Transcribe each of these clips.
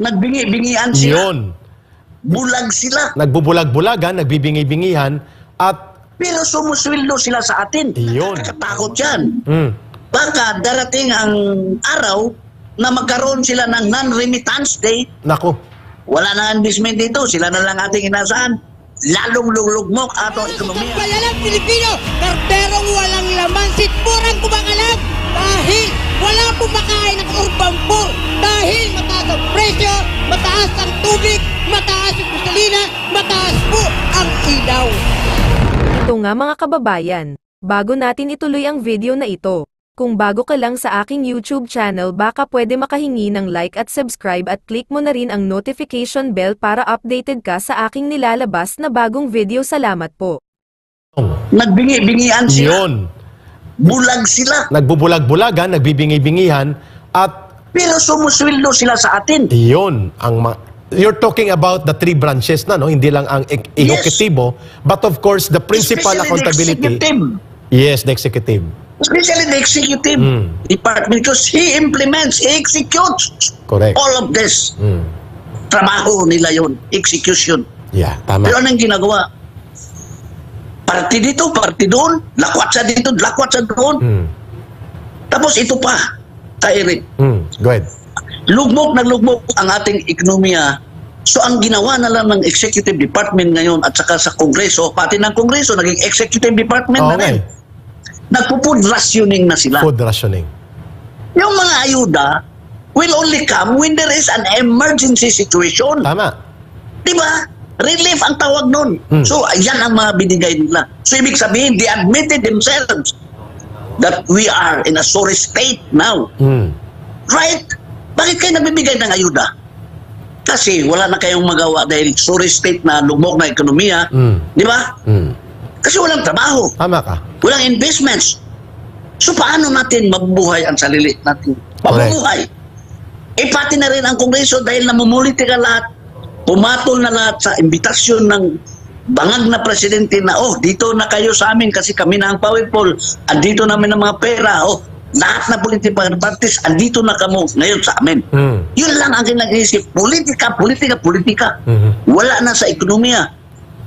Nagbingi-bingian sila. Yun. Bulag sila. Nagbubulag-bulagan, nagbibingi-bingihan, at... Pero sumusweldo sila sa atin. Yun. Nakakatakot yan. Mm. Baka darating ang araw na magkaroon sila ng non-remittance day. Nako. Wala na investment dito. Sila na lang ating inasaan. Lalong lulugmok atong ekonomiya. Payalang Pilipino, karterong walang laman, sitmurang kumakalag dahil wala pong makain ng urbampo, dahil mataas ang presyo, mataas ang tubig, mataas ang gasolina, mataas po ang ilaw. Ito nga mga kababayan, bago natin ituloy ang video na ito, kung bago ka lang sa aking YouTube channel baka pwede makahingi ng like at subscribe at click mo na rin ang notification bell para updated ka sa aking nilalabas na bagong video. Salamat po. Nagbingi-bingian sila. Yun. Bulag sila. Nagbubulag-bulagan, nagbibingi-bingihan, at... Pero sumusweldo sila sa atin. Yun. You're talking about the 3 branches na, no? Hindi lang ang ehekutibo, but of course, the principal Especially accountability... the executive. Yes, the executive. Especially the executive department, because he implements, he executes Correct. all of this. Trabaho nila yun, execution. Yeah, tama. Pero anong ginagawa? Party dito, party doon, lakwat sa dito, lakwat sa doon. Tapos ito pa, Eric. Go ahead. Naglugmok ang ating ekonomiya. So ang ginawa na lang ng executive department ngayon at saka sa kongreso, pati ng kongreso, naging executive department na rin. Nagpo-food rationing na sila. Food rationing. Yung mga ayuda will only come when there is an emergency situation. Tama. Diba? Relief ang tawag nun. So, yan ang mga binigay nila. So, ibig sabihin, they admitted themselves that we are in a sorry state now. Right? Bakit kayo nabibigay ng ayuda? Kasi wala na kayong magawa dahil sorry state na lumok na ekonomiya. Di ba? Kasi walang trabaho. Tama ka. Walang investments. So, paano natin mabubuhay ang sarili natin? Mabubuhay. E pati na rin ang kongreso dahil namumulitika lahat. Pumatol na lahat sa imbitasyon ng bangag na presidente na, dito na kayo sa amin kasi kami na ang powerful. Andito namin ang mga pera. Lahat na political parties, andito na kamo ngayon sa amin. Yun lang ang kinag-iisip. Politika. Wala na sa ekonomiya.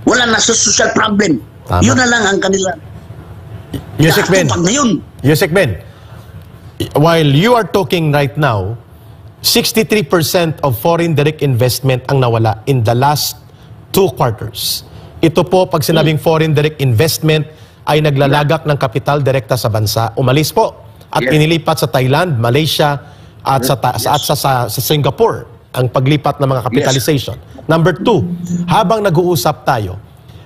Wala na sa social problem. Tama. Yun na lang ang kanila. Yusek Ben, while you are talking right now, 63% of foreign direct investment ang nawala in the last 2 quarters. Ito po, pag sinabing foreign direct investment, ay naglalagak ng kapital direkta sa bansa. Umalis po at inilipat sa Thailand, Malaysia, at sa Singapore ang paglipat ng mga capitalization. Number 2, habang nag-uusap tayo,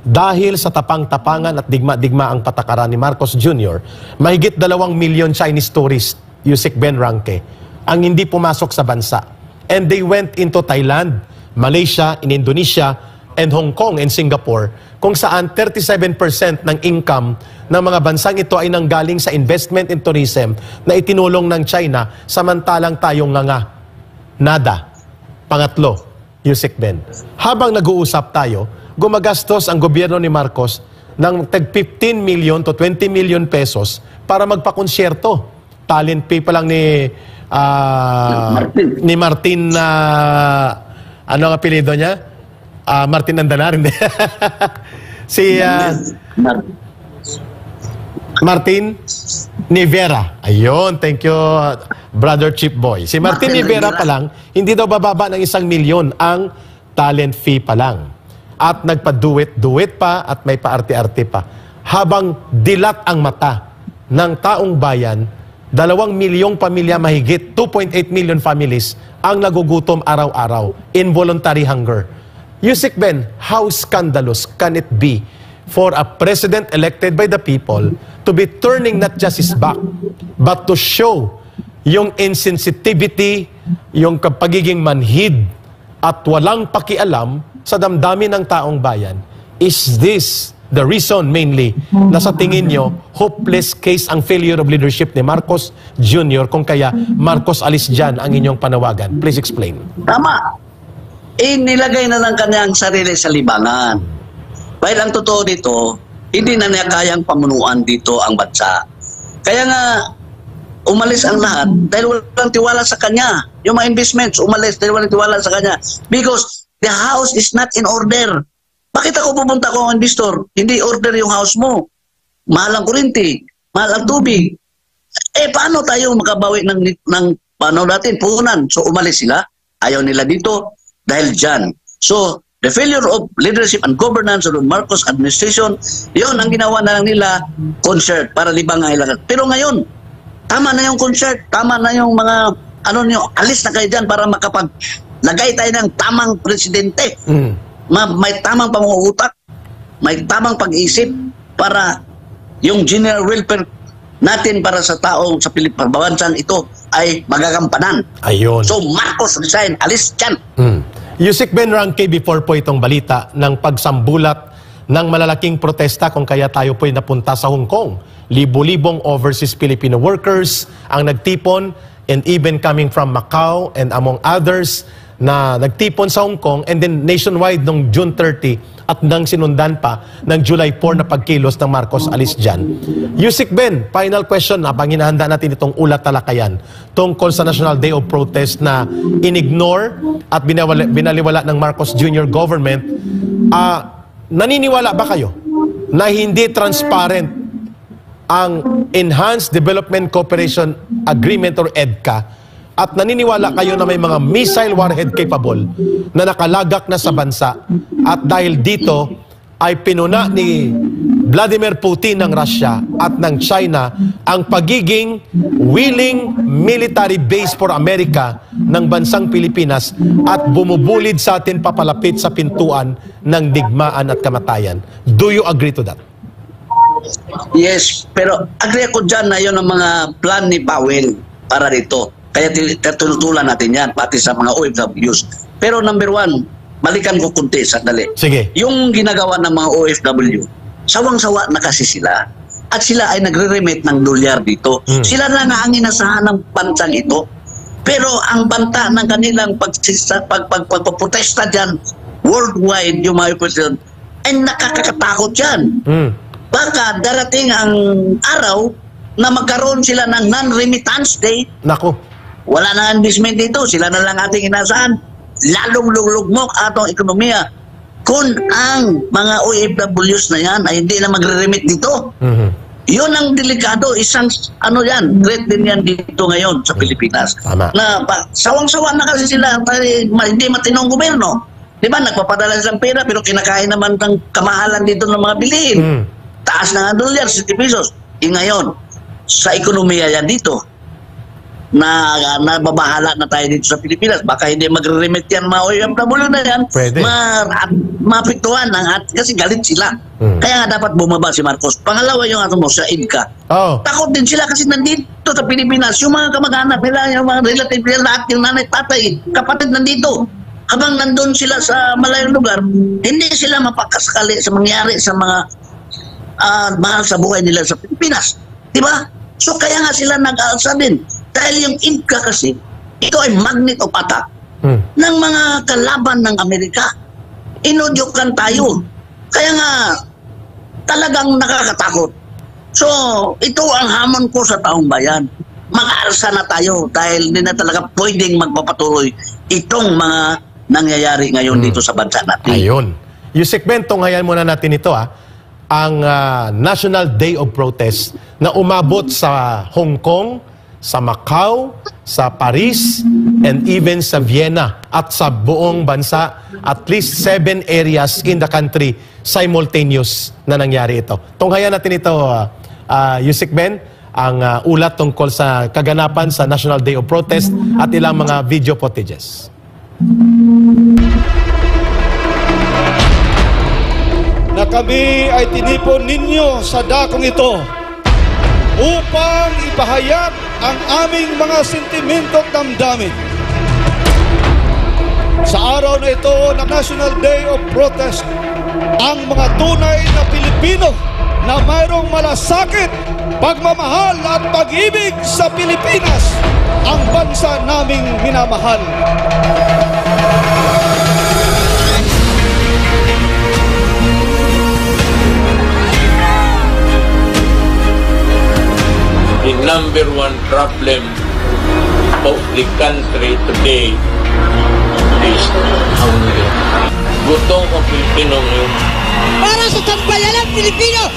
dahil sa tapang-tapangan at digma-digma ang patakaran ni Marcos Jr., mahigit 2 milyon Chinese tourists, Yusek Ben Ranke, ang hindi pumasok sa bansa. And they went into Thailand, Malaysia, in Indonesia, and Hong Kong and Singapore, kung saan 37% ng income ng mga bansang ito ay nanggaling sa investment in tourism na itinulong ng China, samantalang tayong nada. Pangatlo, Yusek Ben, habang nag-uusap tayo, gumagastos ang gobyerno ni Marcos ng tag 15 million to 20 million pesos para magpakonsyerto. Talent fee pa lang ni Martin na ano ang apelyido niya? Martin Andanar, hindi. Si Martin Nivera. Ayun, thank you, Brother Chip Boy. Si Martin Nivera pa lang, hindi daw bababa ng 1 milyon ang talent fee pa lang. At nagpa-duet pa at may pa-arte-arte pa. Habang dilat ang mata ng taong bayan, 2 milyong pamilya mahigit, 2.8 million families ang nagugutom araw-araw, involuntary hunger. Yusek Ben, how scandalous can it be for a president elected by the people to be turning not just his back, but to show yung insensitivity, yung pagiging manhid at walang pakialam sa damdamin ng taong bayan? Is this the reason mainly na sa tingin nyo, hopeless case ang failure of leadership ni Marcos Jr. kung kaya Marcos alis dyan ang inyong panawagan? Please explain. Tama. Nilagay na lang kanyang sarili sa libangan. Dahil ang totoo dito, hindi na niya kayang pamunuan dito ang bansa. Kaya nga, umalis ang lahat dahil walang tiwala sa kanya. yung mga investments, umalis dahil walang tiwala sa kanya. Because the house is not in order. Bakit ako pupunta ko ang investor? Hindi order yung house mo. Mahal ang kuryente, mahal ang tubig. Paano tayo makabawi ng paano natin? Puhunan. So umalis sila. Ayaw nila dito dahil dyan. So, the failure of leadership and governance of the Marcos administration, yon ang ginawa na lang nila, concert para libang ang ilangan. Pero ngayon, tama na yung concert, tama na yung mga, alis na kayo dyan para makapaglagay tayo ng tamang presidente. May tamang pangungutak, may tamang pag-iisip para yung general welfare natin para sa tao sa Pilipinas ito ay magagampanan. Ayun. So, Marcos resign, alis dyan. Yusek Ben Ranque, before po itong balita ng pagsambulat ng malalaking protesta kung kaya tayo po'y napunta sa Hong Kong. Libo-libong overseas Filipino workers ang nagtipon and even coming from Macau and among others na nagtipon sa Hong Kong and then nationwide noong June 30 at nang sinundan pa ng July 4 na pagkilos ng Marcos alis dyan. Yusek Ben, final question na pang hinahanda natin itong ulat talakayan tungkol sa National Day of Protest na inignore at binaliwala ng Marcos Jr. government. Naniniwala ba kayo na hindi transparent ang Enhanced Development Cooperation Agreement or EDCA at naniniwala kayo na may mga missile warhead capable na nakalagak na sa bansa at dahil dito ay pinuna ni Vladimir Putin ng Russia at ng China ang pagiging willing military base for America ng bansang Pilipinas at bumubulid sa atin papalapit sa pintuan ng digmaan at kamatayan. Do you agree to that? Yes, pero agree ako dyan na yun ang mga plan ni Powell para dito. Kaya tinutulan natin yan, pati sa mga OFWs. Pero number one, balikan ko kunti, sandali. Sige. Yung ginagawa ng mga OFW, sawang-sawa na kasi sila. At sila ay nagre-remit ng dolyar dito. Sila na nga ang inasahan ng bansang ito. Pero ang banta ng kanilang pagpaprotesta dyan, worldwide, yung mga president, ay nakakatakot yan. Baka darating ang araw na magkaroon sila ng non-remittance day. Nako. Wala na investment dito. Sila na lang ating inasahan. Lalong lulugmok atong ekonomiya. Kung ang mga OFWs na yan ay hindi na magre-remit dito. Yun ang delikado. Isang, threat din yan dito ngayon sa Pilipinas. Tama. Na sawang-sawa na kasi sila. Hindi matinong gobyerno. Diba? Nagpapadala silang pera pero kinakain naman ng kamahalan dito ng mga bilihin. Taas na nga dolyar, 60 pesos. Ngayon, sa ekonomiya yan dito, na nababahala na tayo dito sa Pilipinas. Baka hindi magre-remit yan mga OFW na yan. Pwede. Mapiktuhan kasi galit sila. Kaya nga dapat bumaba si Marcos. Pangalawa yung sa EDCA. Takot din sila kasi nandito sa Pilipinas. Yung mga kamag-anak nila, yung mga relative nila, lahat yung nanay, tatay, kapatid nandito. Habang nandun sila sa malayong lugar, hindi sila mapakasakali sa mangyari sa mga mahal sa buhay nila sa Pilipinas. Diba? So kaya nga sila nag-aalsa din. Dahil yung EDCA kasi, ito ay magnet of attack ng mga kalaban ng Amerika. Inudyukan tayo. Kaya nga, talagang nakakatakot. So, ito ang hamon ko sa taong bayan. Mag-aalsa na tayo dahil hindi na talaga pwedeng magpapatuloy itong mga nangyayari ngayon dito sa bansa natin. Ayun. Yusek Ben, tunghayan muna natin ito ang National Day of Protest na umabot sa Hong Kong, sa Macau, sa Paris, and even sa Vienna at sa buong bansa, at least 7 areas in the country simultaneous na nangyari ito. Tunghayan natin ito, Yusek Ben, ang ulat tungkol sa kaganapan sa National Day of Protest at ilang mga video footages. Na kami ay tinipon ninyo sa dakong ito upang ipahayag ang aming mga sentimento't damdamin. Sa araw na ito na National Day of Protest, ang mga tunay na Pilipino na mayroong malasakit, pagmamahal at pag-ibig sa Pilipinas, ang bansa naming minamahal. The number one problem of the country today is hungry. Gutom ang Pilipino ngayon. Para sa sambayanan Pilipino,